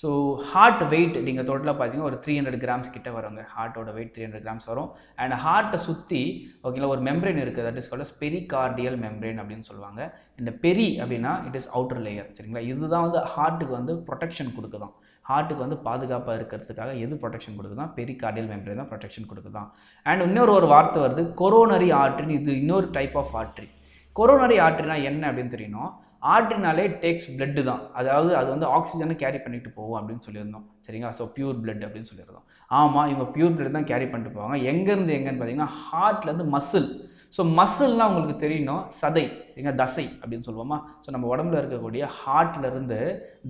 ஸோ ஹார்ட் வெயிட் நீங்கள் டோட்டலாக பார்த்தீங்கன்னா ஒரு 300 கிராம்ஸ் கிட்ட வருங்க. ஹார்ட்டோட வெயிட் 300 கிராம்ஸ் வரும். அண்ட் ஹார்ட்டை சுற்றி ஓகேங்களா ஒரு மெம்ப்ரெயின் இருக்குது, that is called as pericardial membrane அப்படின்னு சொல்லுவாங்க. இந்த பெரி அப்படின்னா இட் இஸ் அவுட்டர் லேயர், சரிங்களா? இதுதான் வந்து ஹார்ட்டுக்கு வந்து ப்ரொடெக்ஷன் கொடுக்குதான். ஹார்ட்டுக்கு வந்து பாதுகாப்பாக இருக்கிறதுக்காக எது ப்ரொடெக்ஷன் கொடுக்குதான்? பெரிகார்டியல் மெம்ப்ரெயின் தான் ப்ரொடெக்ஷன் கொடுக்குதான். அண்ட் இன்னொரு வார்த்தை வருது, கொரோனரி ஆர்ட்ரின்னு. இது இன்னொரு டைப் ஆஃப் ஆர்ட்ரி. கொரோனரி ஆர்ட்ரினா என்ன அப்படின்னு தெரியணும். ஆர்ட்ரினாலே டேக்ஸ் பிளட்டு தான், அதாவது அது வந்து ஆக்சிஜனை கேரி பண்ணிட்டு போகும் அப்படின்னு சொல்லியிருந்தோம், சரிங்களா? ஸோ பியூர் பிளட் அப்படின்னு சொல்லியிருந்தோம். ஆமாம், இவங்க பியூர் பிளட் தான் கேரி பண்ணிட்டு போவாங்க. எங்கேருந்து எங்கன்னு பார்த்தீங்கன்னா ஹார்ட்லேருந்து மசில். ஸோ மசில்னால் உங்களுக்கு தெரியணும், சதை, எங்கே தசை அப்படின்னு சொல்லுவோமா? ஸோ நம்ம உடம்புல இருக்கக்கூடிய ஹார்ட்லேருந்து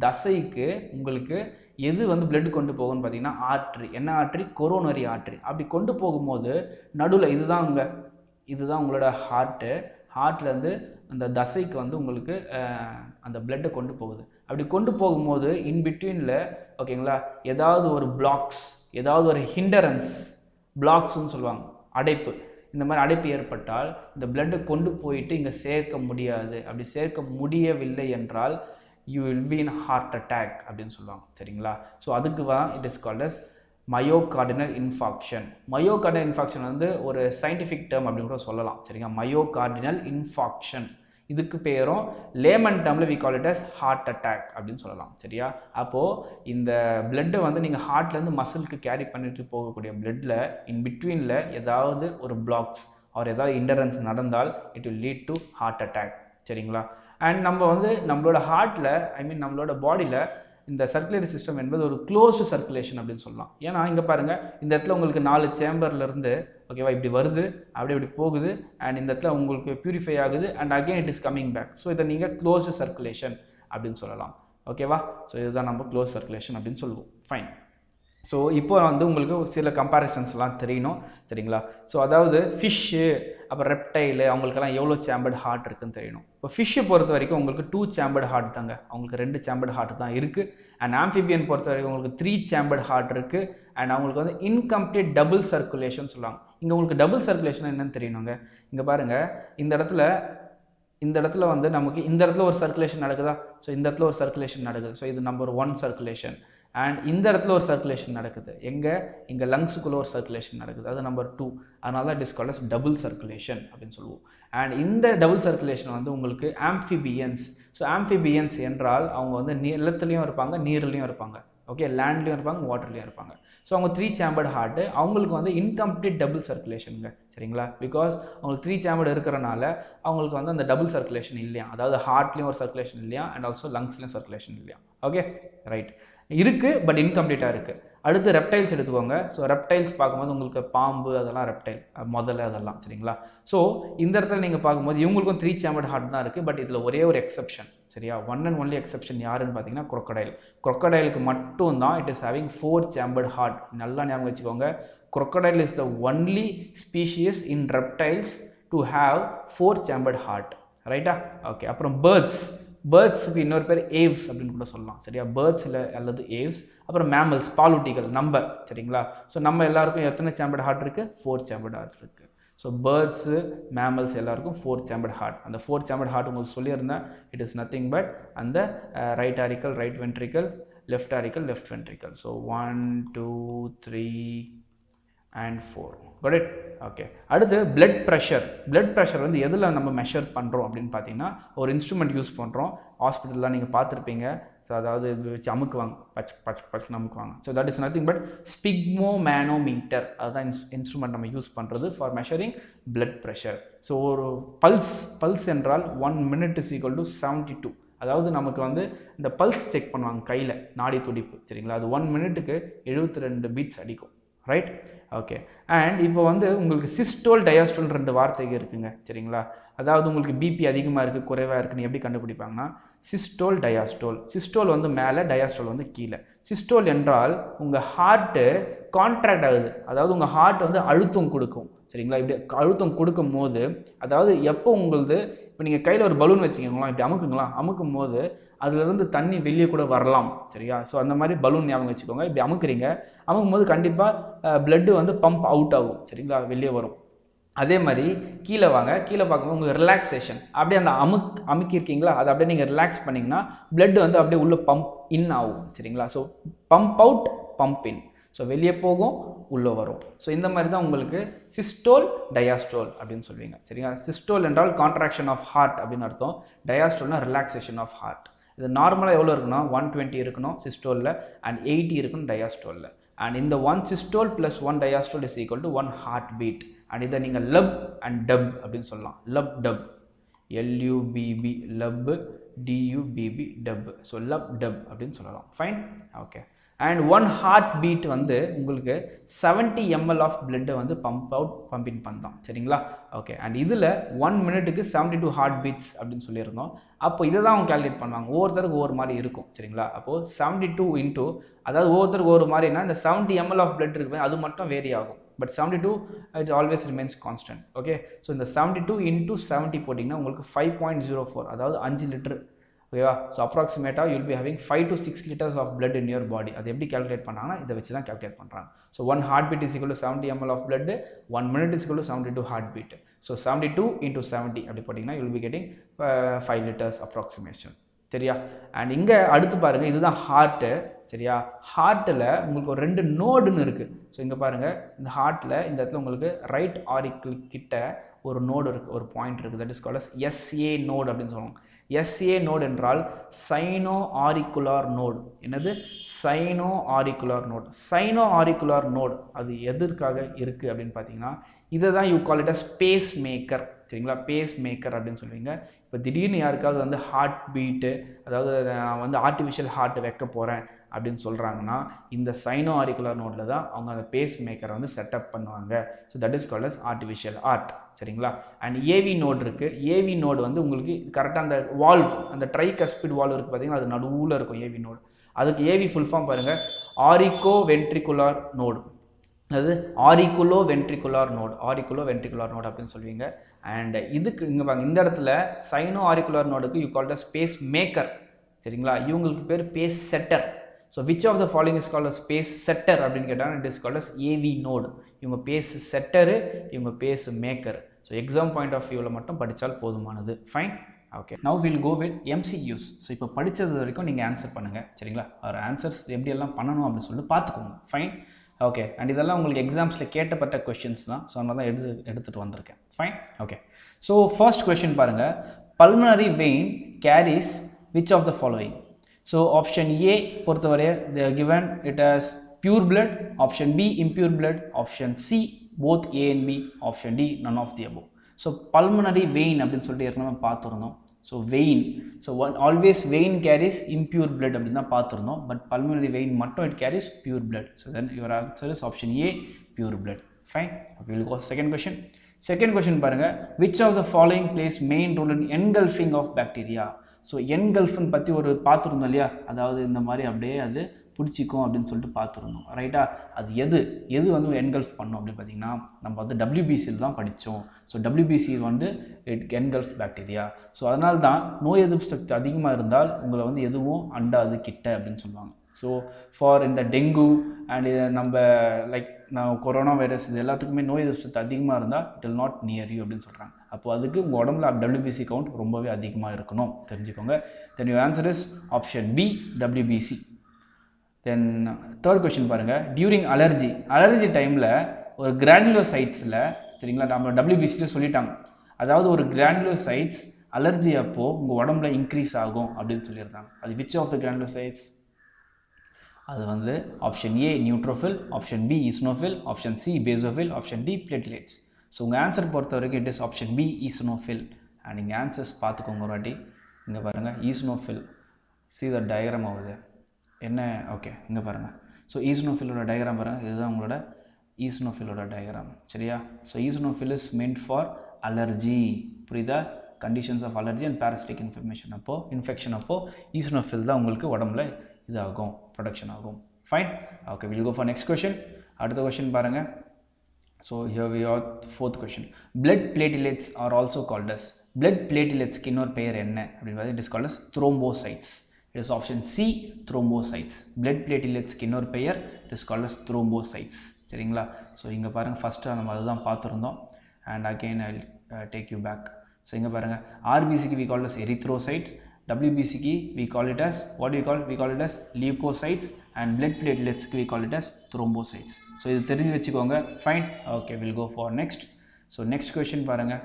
தசைக்கு உங்களுக்கு எது வந்து பிளட் கொண்டு போகும்னு பார்த்தீங்கன்னா ஆர்ட்ரி. என்ன ஆர்ட்ரி? Coronary artery. அப்படி கொண்டு போகும்போது நடுவில் இதுதான் உங்களோட ஹார்ட்லேருந்து அந்த தசைக்கு வந்து உங்களுக்கு அந்த பிளட்டை கொண்டு போகுது. அப்படி கொண்டு போகும்போது இன் பிட்வீனில் ஓகேங்களா ஏதாவது ஒரு பிளாக்ஸ், ஏதாவது ஒரு ஹிண்டரன்ஸ், பிளாக்ஸ்ன்னு சொல்லுவாங்க, அடைப்பு, இந்த மாதிரி அடைப்பு ஏற்பட்டால் இந்த பிளட்டை கொண்டு போயிட்டு இங்கே சேர்க்க முடியாது. அப்படி சேர்க்க முடியவில்லை என்றால் you will be in heart attack அப்படின்னு சொல்லுவாங்க. சரிங்களா? ஸோ அதுக்கு தான் it is called as myocardial infarction. Myocardial infarction வந்து ஒரு சயின்டிஃபிக் டேர்ம் அப்படின்னு கூட சொல்லலாம். சரிங்க, மயோகார்டினல் இன்ஃபாக்ஷன். இதுக்கு பேரும் லேமன் டேர்மில் we call it as heart attack அப்படின்னு சொல்லலாம். சரியா? அப்போது இந்த பிளட்டை வந்து நீங்கள் ஹார்ட்லேருந்து மசிலுக்கு கேரி பண்ணிட்டு போகக்கூடிய பிளட்டில் இன் பிட்வீனில் ஏதாவது ஒரு பிளாக்ஸ் ஆர் ஏதாவது இன்டரன்ஸ் நடந்தால் it will lead to heart attack. சரிங்களா? அண்ட் நம்ம வந்து நம்மளோட ஹார்ட்டில் நம்மளோட பாடியில் இந்த சர்க்குலேட்டரி சிஸ்டம் என்பது ஒரு க்ளோஸ்டு சர்க்குலேஷன் அப்படின்னு சொல்லலாம். ஏன்னா இங்கே பாருங்கள், இந்த இடத்துல உங்களுக்கு 4 சேம்பர்லேருந்து ஓகேவா இப்படி வருது, அப்படி இப்படி போகுது, அண்ட் இந்த இடத்துல உங்களுக்கு பியூரிஃபை ஆகுது, and again it is coming back. So இதை நீங்கள் க்ளோஸ்டு சர்க்குலேஷன் அப்படின்னு சொல்லலாம். ஓகேவா? ஸோ இதுதான் நம்ம க்ளோஸ் சர்க்குலேஷன் அப்படின்னு சொல்லுவோம். ஃபைன். ஸோ இப்போ வந்து உங்களுக்கு சில கம்பேரிசன்ஸ்லாம் தெரியணும். சரிங்களா? ஸோ அதாவது ஃபிஷ்ஷு, அப்புறம் ரெப்டைலு, அவங்களுக்கெல்லாம் எவ்வளோ சேம்பர்டு ஹார்ட் இருக்குதுன்னு தெரியணும். இப்போ ஃபிஷ்ஷை பொறுத்த வரைக்கும் உங்களுக்கு 2 சேம்பர்டு ஹார்ட் தாங்க, அவங்களுக்கு 2 சேம்பர்டு ஹார்ட் தான் இருக்குது. அண்ட் ஆம்ஃபிபியன் பொறுத்த வரைக்கும் உங்களுக்கு 3 சேம்பர்டு ஹார்ட் இருக்குது. அண்ட் அவங்களுக்கு வந்து இன்கம்ப்ளீட் டபுள் சர்க்குலேஷன் சொல்லுவாங்க. இங்கே உங்களுக்கு டபுள் சர்க்குலேஷன் என்னன்னு தெரியணுங்க. இங்கே பாருங்கள், இந்த இடத்துல வந்து நமக்கு இந்த இடத்துல ஒரு சர்க்குலேஷன் நடக்குதா? ஸோ இந்த இடத்துல ஒரு சர்க்குலேஷன் நடக்குது. ஸோ இது நம்பர் 1 சர்க்குலேஷன். அண்ட் இந்த இடத்துல ஒரு சர்க்குலேஷன் நடக்குது. இங்கே லங்ஸுக்குள்ளே ஒரு சர்க்குலேஷன் நடக்குது, அது நம்பர் 2. அதனால தான் it is called as double circulation அப்படின்னு சொல்லுவோம். அண்ட் இந்த டபுள் சர்க்குலேஷன் வந்து உங்களுக்கு ஆம்ஃபிபியன்ஸ். ஸோ ஆம்ஃபிபியன்ஸ் என்றால் அவங்க வந்து நிலத்துலையும் இருப்பாங்க, நீர்லையும் இருப்பாங்க. ஓகே, லேண்ட்லேயும் இருப்பாங்க, வாட்டர்லேயும் இருப்பாங்க. ஸோ அவங்க 3 சேம்பர்டு ஹார்ட்டு, அவங்களுக்கு வந்து இன்கம்ப்ளீட் டபுள் சர்க்குலேஷனுங்க. சரிங்களா? பிகாஸ் அவங்களுக்கு 3 சேம்பர்டு இருக்கிறனால அவங்களுக்கு வந்து அந்த டபுள் சர்க்குலேஷன் இல்லையா, அதாவது ஹார்ட்லேயும் ஒரு சர்க்குலேஷன் இல்லையா, அண்ட் ஆல்சோ லங்ஸ்லேயும் சர்க்குலேஷன் இல்லையா. Okay, right. இருக்குது, பட் இன்கம்ப்ளீட்டாக இருக்குது. அடுத்து ரெப்டைல்ஸ் எடுத்துக்கோங்க. ஸோ ரெப்டைல்ஸ் பார்க்கும்போது உங்களுக்கு பாம்பு, அதெல்லாம் ரெப்டைல், முதல்ல அதெல்லாம். சரிங்களா? ஸோ இந்த இடத்துல நீங்கள் பார்க்கும்போது இவங்களுக்கும் 3 சேம்பர்டு ஹார்ட் தான் இருக்குது. பட் இதில் ஒரே ஒரு எக்ஸப்ஷன். சரியா? ஒன் அண்ட் ஒன்லி எக்ஸப்ஷன் யாருன்னு பார்த்தீங்கன்னா crocodile. crocodileக்கு மட்டும் தான் it is having 4 chambered heart. நல்லா ஞாபகம் வச்சுக்கோங்க. crocodile is the only species in reptiles to have 4 chambered heart. ரைட்டா? ஓகே. அப்புறம் பேர்ட்ஸுக்கு இன்னொரு பேர் ஏவ்ஸ் அப்படின்னு கூட சொல்லலாம். சரியா? பேர்ட்ஸில் அல்லது ஏவ்ஸ். அப்புறம் மேமல்ஸ், பாலூட்டிகள், நம்ம. சரிங்களா? ஸோ நம்ம எல்லாருக்கும் எத்தனை சேம்பர்டு ஹார்ட் இருக்குது? 4 சேம்பர்டு ஹார்ட் இருக்குது. ஸோ பேர்ட்ஸு, மேமல்ஸ் எல்லாருக்கும் 4 சேம்பர்டு ஹார்ட். அந்த 4 சேம்பர்டு ஹார்ட் உங்களுக்கு சொல்லியிருந்தேன். இட் இஸ் நத்திங் பட் அந்த right auricle, right ventricle, left auricle, left ventricle. So 1, 2, 3 and 4. Got it? Okay. அடுத்து பிளட் ப்ரெஷர். பிளட் ப்ரெஷர் வந்து எதில் நம்ம மெஷர் பண்ணுறோம் அப்படின்னு பார்த்தீங்கன்னா, ஒரு இன்ஸ்ட்ருமெண்ட் யூஸ் பண்ணுறோம். ஹாஸ்பிட்டல்லாம் நீங்கள் பார்த்துருப்பீங்க. ஸோ அதாவது இது வச்சு அமுக்குவாங்க, பச்சுன்னு அமுக்குவாங்க. So that is nothing but sphygmomanometer. அதுதான் இன்ஸ்ட்ருமெண்ட் நம்ம யூஸ் பண்ணுறது for measuring blood pressure. So ஒரு பல்ஸ் என்றால் 1 minute is equal to 72. அதாவது நமக்கு வந்து இந்த பல்ஸ் செக் பண்ணுவாங்க கையில், நாடி துடிப்பு. சரிங்களா? அது 1 minute-க்கு 72 beats அடிக்கும். ரைட்? ஓகே. அண்ட் இப்போ வந்து உங்களுக்கு சிஸ்டோல், டயாஸ்டோல் 2 வார்த்தைகள் இருக்குங்க. சரிங்களா? அதாவது உங்களுக்கு பிபி அதிகமாக இருக்குது, குறைவாக இருக்குன்னு எப்படி கண்டுபிடிப்பாங்கன்னா சிஸ்டோல், டயாஸ்டோல். சிஸ்டோல் வந்து மேலே, டயாஸ்டோல் வந்து கீழே. சிஸ்டோல் என்றால் உங்கள் ஹார்ட்டு கான்ட்ராக்ட் ஆகுது, அதாவது உங்கள் ஹார்ட் வந்து அழுத்தம் கொடுக்கும். சரிங்களா? இப்படி அழுத்தம் கொடுக்கும் போது, அதாவது எப்போ உங்களுக்கு இப்போ நீங்கள் கையில் ஒரு பலூன் வச்சுக்கோங்களா, இப்படி அமுக்கும் போது அதுலேருந்து தண்ணி வெளியே கூட வரலாம். சரியா? ஸோ அந்த மாதிரி பலூன் ஞாபகம் வச்சுக்கோங்க. இப்படி அமுக்கும் போது கண்டிப்பாக பிளட்டு வந்து பம்ப் அவுட் ஆகும். சரிங்களா? வெளியே வரும். அதே மாதிரி கீழே வாங்க. கீழே பார்க்கும்போது உங்களுக்கு ரிலாக்ஸேஷன், அப்படியே அந்த அமுக்கியிருக்கீங்களா, அதை அப்படியே நீங்கள் ரிலாக்ஸ் பண்ணிங்கன்னா பிளட் வந்து அப்படியே உள்ளே பம்ப் இன் ஆகும். சரிங்களா? ஸோ பம்ப் அவுட், பம்ப் இன். ஸோ வெளியே போகும், உள்ளே வரும். ஸோ இந்த மாதிரி தான் உங்களுக்கு சிஸ்டோல், டயாஸ்டோல் அப்படின்னு சொல்லுவீங்க. சரிங்களா? சிஸ்டோல் என்றால் கான்ட்ராக்ஷன் ஆஃப் ஹார்ட் அப்படின்னு அர்த்தம். டயாஸ்டோல்னா ரிலாக்ஸேஷன் ஆஃப் ஹார்ட். இது நார்மலாக எவ்வளோ இருக்குன்னா 120 இருக்கணும் சிஸ்டோலில், அண்ட் 80 இருக்கணும் டயாஸ்டோலில். அண்ட் இந்த 1 systole + 1 diastole is equal to 1 heart beat. And இதை நீங்கள் லப் அண்ட் டப் அப்படின்னு சொல்லலாம். Lub dub, LUBB, lub, DUBB, dub. So lub dub அப்படின்னு சொல்லலாம். Fine. Okay. And 1 heart beat வந்து உங்களுக்கு 70 ml ஆஃப் பிளட்டை வந்து பம்ப் இன் பண்ணலாம். சரிங்களா? ஓகே. அண்ட் இதில் 1 minute-க்கு 72 ஹார்ட் பீட்ஸ் அப்படின்னு சொல்லியிருந்தோம். அப்போ இதை தான் அவங்க கால்குலேட் பண்ணுவாங்க. ஒவ்வொருத்தருக்கு ஒவ்வொரு மாதிரி இருக்கும். சரிங்களா? அப்போது 72 இன்ட்டு, அதாவது ஒவ்வொருத்தருக்கு ஒரு மாதிரினா இந்த 70 ml ஆஃப் பிளட் இருக்குது, அது மட்டும் வேரி ஆகும். But 72 it always remains constant. Okay. So இந்த 72 இன்ட்டு 70 போட்டிங்கன்னா உங்களுக்கு 5.04, அதாவது 5 லிட்டர் ஓகேவா? ஸோ அப்ராக்சிமேட்டாக you'll be having 5 to 6 liters of blood in your body. அது எப்படி கால்குலேட் பண்ணாங்கன்னா இதை வச்சு தான் கால்குலேட் பண்ணுறாங்க. So 1 heart beat is equal to 70 ml of blood, 1 minute is equal to 72 heartbeat. So 72 into 70 அப்படி போட்டிங்கன்னா you'll be getting 5 liters approximation. சரியா? அண்ட் இங்கே அடுத்து பாருங்கள், இதுதான் ஹார்ட்டு. சரியா? ஹார்ட்டில் உங்களுக்கு ஒரு 2 நோடுன்னு இருக்குது. ஸோ இங்கே பாருங்கள், இந்த ஹார்ட்டில் இந்த இடத்துல உங்களுக்கு ரைட் ஆரிக்கிள் கிட்ட ஒரு நோடு இருக்குது, ஒரு பாயிண்ட் இருக்குது. That is called as SA node அப்படின்னு சொல்லுவாங்க. SA நோடு என்றால் சைனோ ஆரிக்குலார் நோடு. என்னது? Sino auricular node. Sino auricular node அது எதற்காக இருக்குது அப்படின்னு பார்த்தீங்கன்னா, இதை தான் you call it as pacemaker. சரிங்களா? பேஸ் மேக்கர் அப்படின்னு சொல்லுவீங்க. இப்போ திடீர்னு யாருக்காவது வந்து ஹார்ட் பீட்டு, அதாவது நான் வந்து ஆர்டிஃபிஷியல் ஹார்ட் வைக்க போகிறேன் அப்படின்னு சொல்கிறாங்கன்னா, இந்த சைனோ ஆரிக்குலர் நோடில் தான் அவங்க அந்த பேஸ் மேக்கரை வந்து செட்டப் பண்ணுவாங்க. So that is called as artificial heart. சரிங்களா? அண்ட் ஏவி நோடு இருக்குது. ஏவி நோடு வந்து உங்களுக்கு கரெக்டாக அந்த வால்வ், அந்த ட்ரைகஸ்பிட் வால்வ் இருக்குது பார்த்தீங்கன்னா, அது நடுவில் இருக்கும் ஏவி நோடு. அதுக்கு ஏவி ஃபுல் ஃபார்ம் பாருங்கள், ஆரிக்கோ வென்ட்ரிகுலார் நோடு. அதாவது auriculo ventricular node, auriculo ventricular node அப்படின்னு சொல்லுவீங்க. அண்ட் இதுக்கு இங்கே பாருங்க, இந்த இடத்துல சைனோ ஆரிக்குலார் நோடுக்கு you called as pacemaker. சரிங்களா? இவங்களுக்கு பேர் pacesetter. So which of the following is called as pacesetter அப்படின்னு கேட்டால் it is called as AV node. இவங்க பேஸ் செட்டரு, இவங்க pacemaker. So exam point of வியூவில் மட்டும் படித்தால் போதுமானது. Fine. Okay, now will go with MCQs. So இப்போ படித்தது வரைக்கும் நீங்கள் ஆன்சர் பண்ணுங்கள். சரிங்களா? ஒரு ஆன்சர்ஸ் எப்படியெல்லாம் பண்ணணும் அப்படின்னு சொல்லிட்டு பார்த்துக்கோங்க. ஃபைன். ஓகே, அண்ட் இதெல்லாம் உங்களுக்கு எக்ஸாம்ஸில் கேட்டப்பட்ட கொஷின்ஸ் தான். ஸோ அதனால தான் எடுத்துகிட்டு வந்திருக்கேன். Fine. Okay, so first question பாருங்கள், pulmonary vein carries which of the following? So option A பொறுத்தவரை they are given it as pure blood, option B impure blood, option C both A and B, option D none of the above. So pulmonary vein அப்படின்னு சொல்லிட்டு ஏற்கனவே பார்த்துருந்தோம். So vein, so always vein carries impure blood அப்படின்னு தான் பார்த்துருந்தோம். பட் பல்மனரி வெயின் மட்டும் it carries pure blood. So then your answer is option A, pure blood. Fine. Okay, will go second question. Second question பாருங்கள், which of the following plays main role in engulfing of bacteria? So என்கல்ஃப்னு பற்றி ஒரு பார்த்துருந்தோம் இல்லையா? அதாவது இந்த மாதிரி அப்படியே அது பிடிச்சிக்கும் அப்படின்னு சொல்லிட்டு பார்த்துருந்தோம். ரைட்டா? அது எது வந்து என்கல்ஃப் பண்ணும் அப்படின்னு பார்த்தீங்கன்னா, நம்ம வந்து WBCயில் தான் படித்தோம். ஸோ WBC வந்து இட் என்கல்ஃப் பாக்டீரியா. ஸோ அதனால தான் நோய் எதிர்ப்பு சக்தி அதிகமாக இருந்தால் உங்களை வந்து எதுவும் அண்டாது கிட்ட அப்படின்னு சொல்லுவாங்க. ஸோ ஃபார் இந்த டெங்கு அண்ட் நம்ம லைக் கொரோனா வைரஸ் இது எல்லாத்துக்குமே நோய் எதிர்ப்பு சக்தி அதிகமாக இருந்தால் it will not near you அப்படின்னு சொல்கிறாங்க. அப்போது அதுக்கு உங்கள் உடம்புல WBC கவுண்ட் ரொம்பவே அதிகமாக இருக்கணும், தெரிஞ்சுக்கோங்க. Then you answer is option B, WBC. Then third question பாருங்கள், டியூரிங் அலர்ஜி டைமில் ஒரு கிரானுலோசைட்ஸில், சரிங்களா, நம்ம WBCயில் சொல்லிட்டாங்க. அதாவது ஒரு கிரானுலோசைட்ஸ் அலர்ஜி அப்போது உங்கள் உடம்புல இன்க்ரீஸ் ஆகும் அப்படின்னு சொல்லியிருந்தாங்க. அது விச் ஆஃப் த கிரானுலோசைட்ஸ்? அது வந்து option A neutrophil, option B eosinophil, option C basophil, option D platelets. So உங்கள் ஆன்சர் பொறுத்த வரைக்கும் it is option B eosinophil. And இங்கே ஆன்சர்ஸ் பார்த்துக்கோங்க ஒரு வாட்டி. இங்கே பாருங்கள், ஈஸ்னோஃபில். சி த டயக்ராம் ஆகுது என்ன? ஓகே, இங்கே பாருங்கள். ஸோ ஈஸ்னோஃபிலோட டயக்ராம் பாருங்கள், இதுதான் உங்களோட ஈஸ்னோஃபிலோட டயக்ராம். சரியா? So eosinophil is meant for allergy. புரியுதா? Conditions of allergy and parasitic infection அப்போது ஈஸ்னோஃபில் தான் உங்களுக்கு உடம்புல இதாகும், ப்ரொடக்ஷன் ஆகும். Fine. Okay, will go for next question. அடுத்த கொஷின் பாருங்கள். So here we are fourth question. Blood platelets are also called as, blood பிளேட்லெட்ஸ்க்கு இன்னொரு பெயர் என்ன அப்படின்னு பார்த்து it is called as thrombocytes. It is option C, thrombocytes. Blood பிளேட்லெட்ஸ்க்கு இன்னொரு பெயர் it is called as thrombocytes. சரிங்களா? ஸோ இங்கே பாருங்கள், ஃபஸ்ட்டு நம்ம அதுதான் பார்த்துருந்தோம். And again I take you back. So இங்கே பாருங்கள், RBCக்கு வி கால்ட் அஸ் எரித்ரோசைட்ஸ், WBCக்கு we call it as, what do we call it as leukocytes, and blood platelets we call it as thrombocytes. So இது தெரிஞ்சு வச்சுக்கோங்க. Fine. Okay, we'll go for next. So next question பாருங்க.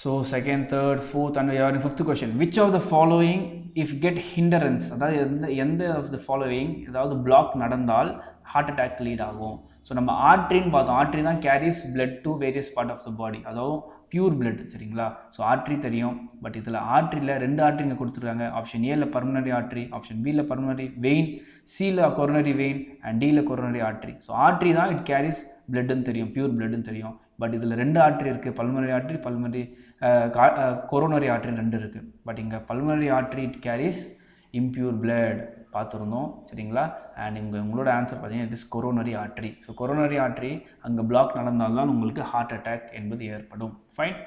So second, third, fourth and we are in fifth question. Which of the following if get hindrance, அதாவது எந்த of the following ஏதாவது பிளாக் நடந்தால் ஹார்ட் அட்டாக் லீட் ஆகும்? ஸோ நம்ம ஆர்ட்ரின்னு பார்த்தோம். ஆர்ட்ரி தான் carries blood to various part of the body, அதாவது பியூர் பிளட். சரிங்களா? ஸோ ஆர்ட்ரி தெரியும். பட் இதில் ஆர்ட்ரியில் 2 ஆர்ட்ரிங்க கொடுத்துருக்காங்க. ஆப்ஷன் ஏல பர்மனரி ஆர்ட்ரி, ஆப்ஷன் பியில் பர்மனரி வெயின், சியில் கொரோனரி வெயின் அண்ட் டியில் கொரோனரி ஆர்ட்ரி. ஸோ ஆர்ட்ரி தான் இட் கேரிஸ் பிளட்னு தெரியும், பியூர் பிளட்னு தெரியும். பட் இதில் 2 ஆர்ட்ரி இருக்குது, பல்மனரி ஆர்ட்ரி, கொரோனரி ஆர்ட்ரி 2 இருக்குது. பட் இங்கே pulmonary artery it carries impure blood பார்த்துருந்தோம். சரிங்களா? அண்ட் இங்கே உங்களோட ஆன்சர் பார்த்தீங்கன்னா it is coronary artery. So coronary artery அங்கே பிளாக் நடந்தால்தான் உங்களுக்கு ஹார்ட் அட்டாக் என்பது ஏற்படும். Fine.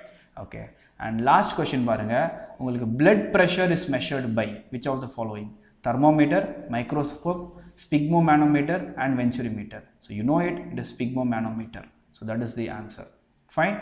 Okay, and last question பாருங்கள், உங்களுக்கு blood pressure is measured by which of the following? Thermometer, microscope, sphygmomanometer and venturimeter. So you know it is sphygmomanometer. So that is the answer. Fine?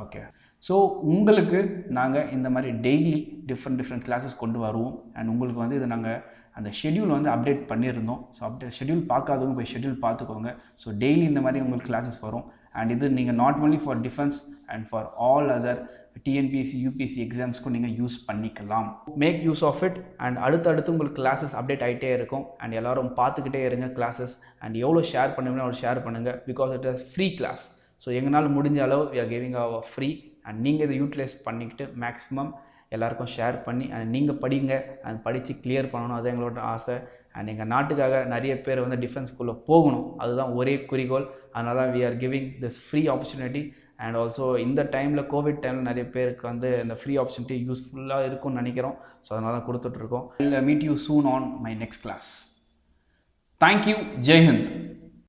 Okay. So உங்களுக்கு நாங்கள் இந்த மாதிரி டெய்லி டிஃப்ரெண்ட் கிளாஸஸ் கொண்டு வருவோம். அண்ட் உங்களுக்கு வந்து இது நாங்கள் அந்த ஷெட்யூல் வந்து அப்டேட் பண்ணியிருந்தோம். ஸோ ஷெட்யூல் பார்க்காதவங்க போய் ஷெட்யூல் பார்த்துக்கோங்க. ஸோ டெய்லி இந்த மாதிரி உங்களுக்கு கிளாஸஸ் வரும். அண்ட் இது நீங்கள் not only for defence and for all other TNPSC UPSC எக்ஸாம்ஸ்க்கும் நீங்கள் யூஸ் பண்ணிக்கலாம். Make use of it. And அடுத்தடுத்து உங்களுக்கு கிளாஸஸ் அப்டேட் ஆகிட்டே இருக்கும். அண்ட் எல்லோரும் பார்த்துக்கிட்டே இருங்க கிளாஸஸ். அண்ட் எவ்வளோ ஷேர் பண்ணுவீங்களோ அவ்வளோ ஷேர் பண்ணுங்கள். Because it is free class. So எங்களால் முடிஞ்ச அளவு we are giving our free. And நீங்கள் இதை யூட்டிலைஸ் பண்ணிக்கிட்டு மேக்ஸிமம் எல்லாருக்கும் ஷேர் பண்ணி அண்ட் நீங்கள் படிங்க. அண்ட் படித்து கிளியர் பண்ணணும், அது எங்களோட ஆசை. அண்ட் எங்கள் நாட்டுக்காக நிறைய பேர் வந்து டிஃபென்ஸ் ஸ்கூலில் போகணும், அதுதான் ஒரே குறிக்கோள். அதனால தான் we are giving this free opportunity. And also இந்த டைமில் கோவிட் டைமில் நிறைய பேருக்கு வந்து இந்த ஃப்ரீ ஆப்பர்ச்சுனிட்டி யூஸ்ஃபுல்லாக இருக்கும்னு நினைக்கிறோம். ஸோ அதனால தான் கொடுத்துட்ருக்கோம். Meet you soon on my next class. Thank you. Jai Hind.